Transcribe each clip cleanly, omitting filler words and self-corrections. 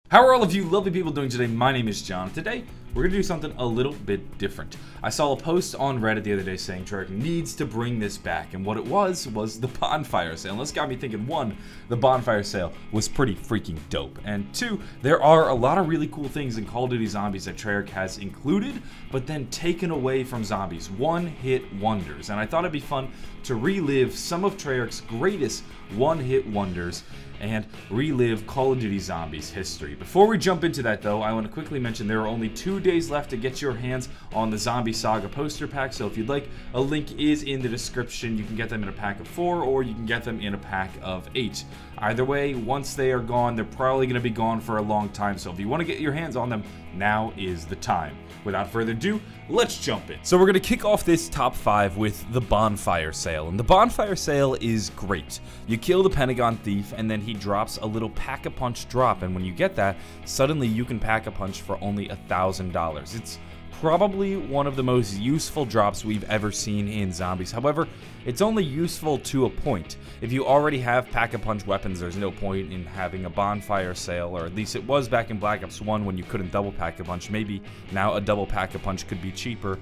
How are all of you lovely people doing today? My name is John. Today, we're going to do something a little bit different. I saw a post on Reddit the other day saying Treyarch needs to bring this back, and what it was the Bonfire Sale. And this got me thinking, one, the Bonfire Sale was pretty freaking dope, and two, there are a lot of really cool things in Call of Duty Zombies that Treyarch has included, but then taken away from Zombies, one-hit wonders. And I thought it'd be fun to relive some of Treyarch's greatest one-hit wonders and relive Call of Duty Zombies history. Before we jump into that though, I want to quickly mention there are only 2 days left to get your hands on the Zombie Saga poster pack, so if you'd like, a link is in the description. You can get them in a pack of 4 or you can get them in a pack of 8. Either way, once they are gone, they're probably going to be gone for a long time, so if you want to get your hands on them, now is the time. Without further ado, let's jump in. So we're going to kick off this top 5 with the Bonfire Sale, and the Bonfire Sale is great. You kill the Pentagon Thief, and then he drops a little Pack-a-Punch drop, and when you get that, suddenly you can Pack-a-Punch for only $1,000. It's probably one of the most useful drops we've ever seen in Zombies. However, it's only useful to a point. If you already have Pack-a-Punch weapons, there's no point in having a Bonfire Sale, or at least it was back in Black Ops 1 when you couldn't double Pack-a-Punch. Maybe now a double Pack-a-Punch could be cheaper.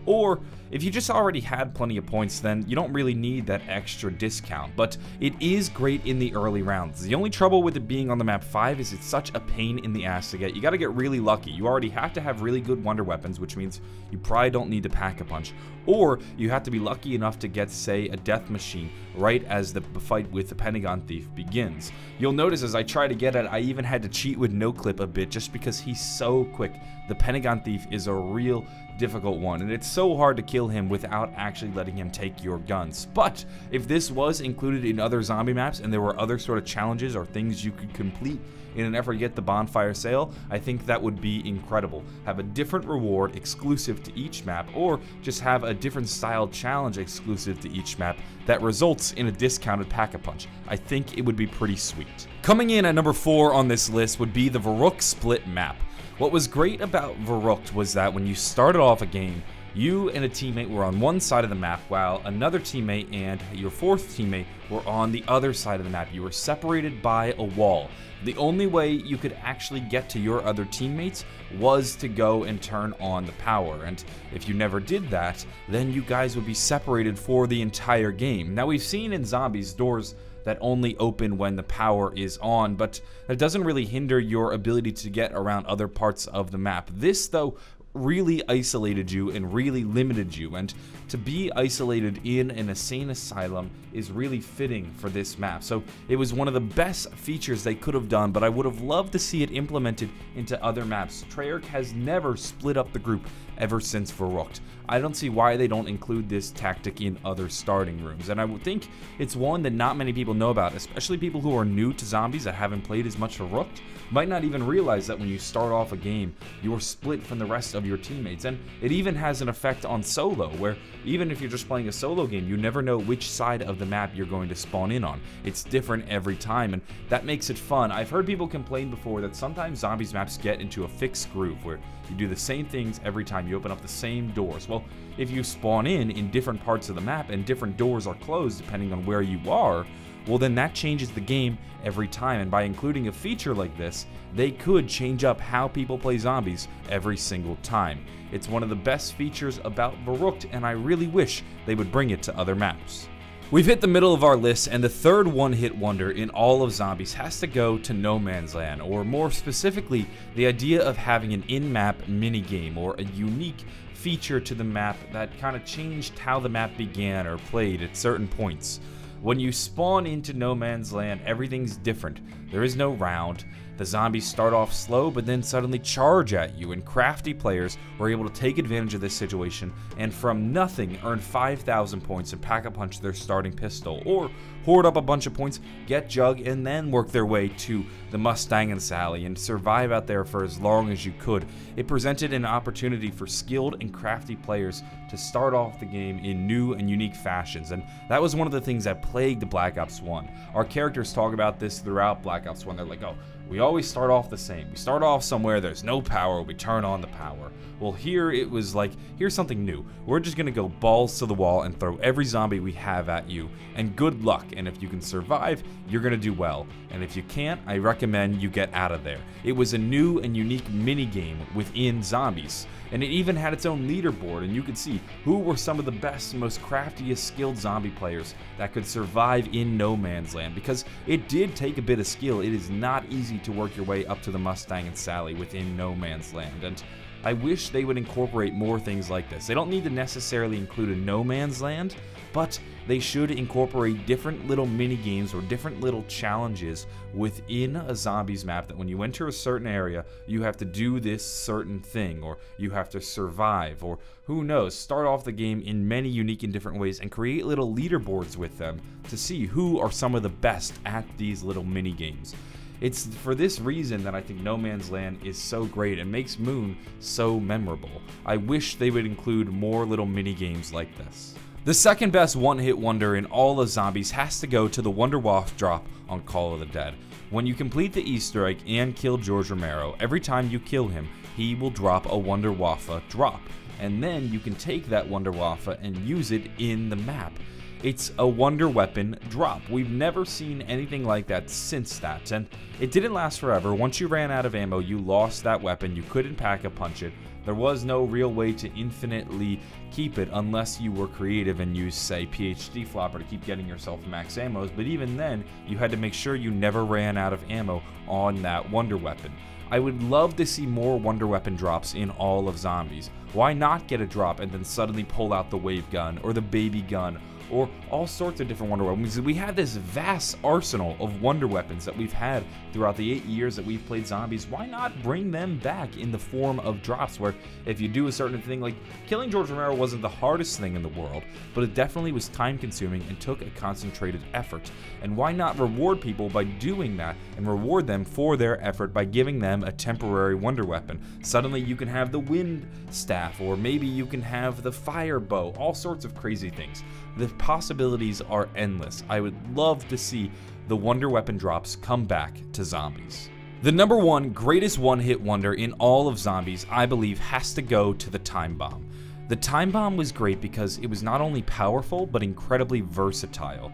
Or, if you just already had plenty of points, then you don't really need that extra discount, but it is great in the early rounds. The only trouble with it being on the map 5 is it's such a pain in the ass to get. You gotta get really lucky. You already have to have really good wonder weapons, which means you probably don't need to Pack-a-Punch. Or, you have to be lucky enough to get, say, a death machine right as the fight with the Pentagon Thief begins. You'll notice as I try to get it, I even had to cheat with no-clip a bit just because he's so quick. The Pentagon Thief is a real difficult one, and it's so hard to kill him without actually letting him take your guns. But if this was included in other zombie maps and there were other sort of challenges or things you could complete in an effort to get the Bonfire Sale, I think that would be incredible. Have a different reward exclusive to each map, or just have a different style challenge exclusive to each map that results in a discounted Pack-a-Punch. I think it would be pretty sweet. Coming in at number 4 on this list would be the Brook Split Map. What was great about Brook was that when you started off a game, you and a teammate were on one side of the map, while another teammate and your fourth teammate were on the other side of the map. You were separated by a wall. The only way you could actually get to your other teammates was to go and turn on the power, and if you never did that, then you guys would be separated for the entire game. Now, we've seen in Zombies doors that only open when the power is on, but that doesn't really hinder your ability to get around other parts of the map. This, though, really isolated you and really limited you, and to be isolated in an insane asylum is really fitting for this map. So it was one of the best features they could have done, but I would have loved to see it implemented into other maps. Treyarch has never split up the group ever since Brook. I don't see why they don't include this tactic in other starting rooms, and I would think it's one that not many people know about, especially people who are new to Zombies that haven't played as much Brook might not even realize that when you start off a game, you're split from the rest of your teammates. And it even has an effect on solo, where even if you're just playing a solo game, you never know which side of the map you're going to spawn in on. It's different every time, and that makes it fun. I've heard people complain before that sometimes Zombies maps get into a fixed groove where you do the same things every time, you open up the same doors. Well, if you spawn in different parts of the map and different doors are closed depending on where you are, well, then that changes the game every time, and by including a feature like this, they could change up how people play Zombies every single time. It's one of the best features about Brook, and I really wish they would bring it to other maps. We've hit the middle of our list, and the third one-hit wonder in all of Zombies has to go to No Man's Land, or more specifically, the idea of having an in-map minigame, or a unique feature to the map that kind of changed how the map began or played at certain points. When you spawn into No Man's Land, everything's different. There is no round. The zombies start off slow, but then suddenly charge at you, and crafty players were able to take advantage of this situation and from nothing earn 5,000 points and Pack-a-Punch their starting pistol, or hoard up a bunch of points, get Jug, and then work their way to the Mustang and Sally and survive out there for as long as you could. It presented an opportunity for skilled and crafty players to start off the game in new and unique fashions, and that was one of the things that plagued Black Ops 1. Our characters talk about this throughout Black Ops 1. They're like, oh, we always start off the same. We start off somewhere, there's no power, we turn on the power. Well, here it was like, here's something new. We're just gonna go balls to the wall and throw every zombie we have at you, and good luck. and if you can survive, you're gonna do well. And if you can't, I recommend you get out of there. It was a new and unique mini-game within Zombies, and it even had its own leaderboard, and you could see who were some of the best, most craftiest, skilled zombie players that could survive in No Man's Land, because it did take a bit of skill. It is not easy to work your way up to the Mustang and Sally within No Man's Land, and I wish they would incorporate more things like this. They don't need to necessarily include a No Man's Land, but they should incorporate different little mini games or different little challenges within a zombies map, that when you enter a certain area, you have to do this certain thing, or you have to survive, or who knows, start off the game in many unique and different ways and create little leaderboards with them to see who are some of the best at these little mini games. It's for this reason that I think No Man's Land is so great and makes Moon so memorable. I wish they would include more little mini games like this. The second best one-hit wonder in all of Zombies has to go to the Wunderwaffe Drop on Call of the Dead. When you complete the Easter egg and kill George Romero, every time you kill him, he will drop a Wunderwaffe Drop, and then you can take that Wunderwaffe and use it in the map. It's a wonder weapon drop. We've never seen anything like that since that, and it didn't last forever. Once you ran out of ammo, you lost that weapon. You couldn't pack-a-punch it. There was no real way to infinitely keep it unless you were creative and used, say, PhD Flopper to keep getting yourself max ammos, but even then, you had to make sure you never ran out of ammo on that wonder weapon. I would love to see more wonder weapon drops in all of Zombies. Why not get a drop and then suddenly pull out the wave gun or the baby gun or all sorts of different wonder weapons? We had this vast arsenal of wonder weapons that we've had throughout the 8 years that we've played Zombies. Why not bring them back in the form of drops, where if you do a certain thing, like killing George Romero wasn't the hardest thing in the world, but it definitely was time consuming and took a concentrated effort. And why not reward people by doing that and reward them for their effort by giving them a temporary wonder weapon? Suddenly you can have the wind staff, or maybe you can have the fire bow, all sorts of crazy things. The possibilities are endless. I would love to see the wonder weapon drops come back to Zombies. The number one greatest one-hit wonder in all of Zombies, I believe, has to go to the Time Bomb. The Time Bomb was great because it was not only powerful, but incredibly versatile.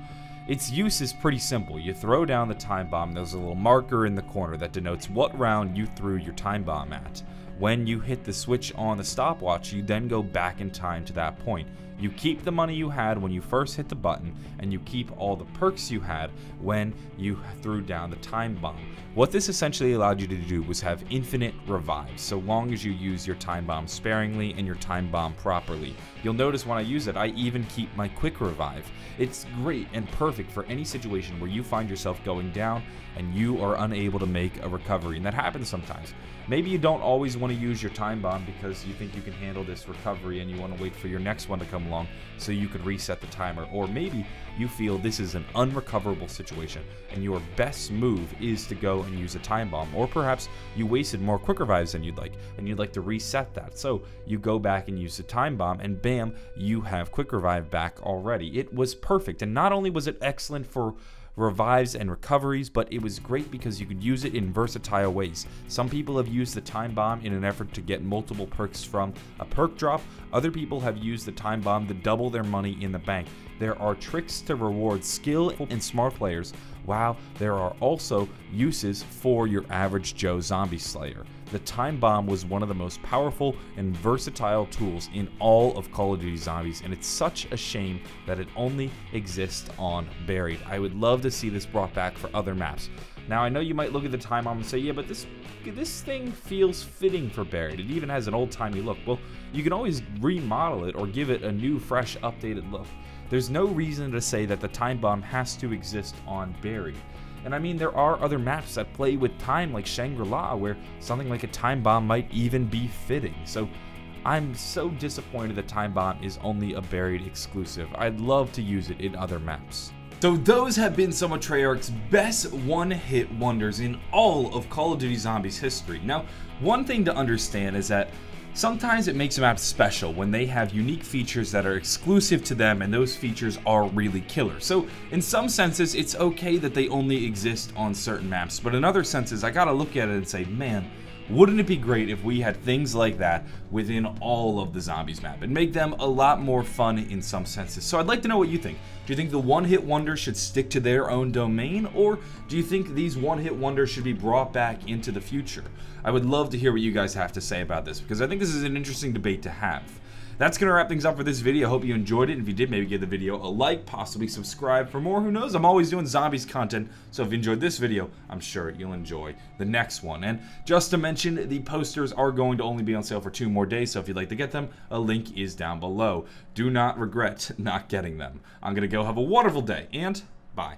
Its use is pretty simple. You throw down the time bomb, there's a little marker in the corner that denotes what round you threw your time bomb at. When you hit the switch on the stopwatch, you then go back in time to that point. You keep the money you had when you first hit the button, and you keep all the perks you had when you threw down the time bomb. What this essentially allowed you to do was have infinite revives, so long as you use your time bomb sparingly and your time bomb properly. You'll notice when I use it, I even keep my quick revive. It's great and perfect for any situation where you find yourself going down and you are unable to make a recovery, and that happens sometimes. Maybe you don't always want to use your time bomb because you think you can handle this recovery and you want to wait for your next one to come along so you could reset the timer. Or maybe you feel this is an unrecoverable situation and your best move is to go and use a time bomb. Or perhaps you wasted more quick revives than you'd like and you'd like to reset that. So you go back and use the time bomb and bam, you have quick revive back already. It was perfect, and not only was it excellent for revives and recoveries, but it was great because you could use it in versatile ways. Some people have used the time bomb in an effort to get multiple perks from a perk drop. Other people have used the time bomb to double their money in the bank. There are tricks to reward skill and smart players, while there are also uses for your average Joe zombie slayer. The time bomb was one of the most powerful and versatile tools in all of Call of Duty Zombies, and it's such a shame that it only exists on Buried. I would love to see this brought back for other maps. Now, I know you might look at the time bomb and say, yeah, but this thing feels fitting for Buried. It even has an old-timey look. Well, you can always remodel it or give it a new, fresh, updated look. There's no reason to say that the time bomb has to exist on Buried. And I mean, there are other maps that play with time, like Shangri-La, where something like a time bomb might even be fitting. So I'm so disappointed that time bomb is only a Buried exclusive. I'd love to use it in other maps. So those have been some of Treyarch's best one-hit wonders in all of Call of Duty Zombies history. Now, one thing to understand is that sometimes it makes a map special when they have unique features that are exclusive to them, and those features are really killer. So in some senses, it's okay that they only exist on certain maps, but in other senses, I gotta look at it and say, man, Wouldn't it be great if we had things like that within all of the zombies map and make them a lot more fun in some senses? So I'd like to know what you think. Do you think the one-hit wonders should stick to their own domain, or do you think these one-hit wonders should be brought back into the future? I would love to hear what you guys have to say about this, because I think this is an interesting debate to have. That's going to wrap things up for this video. Hope you enjoyed it. If you did, maybe give the video a like, possibly subscribe for more. Who knows? I'm always doing zombies content, so if you enjoyed this video, I'm sure you'll enjoy the next one. And just to mention, the posters are going to only be on sale for 2 more days, so if you'd like to get them, a link is down below. Do not regret not getting them. I'm going to go have a wonderful day, and bye.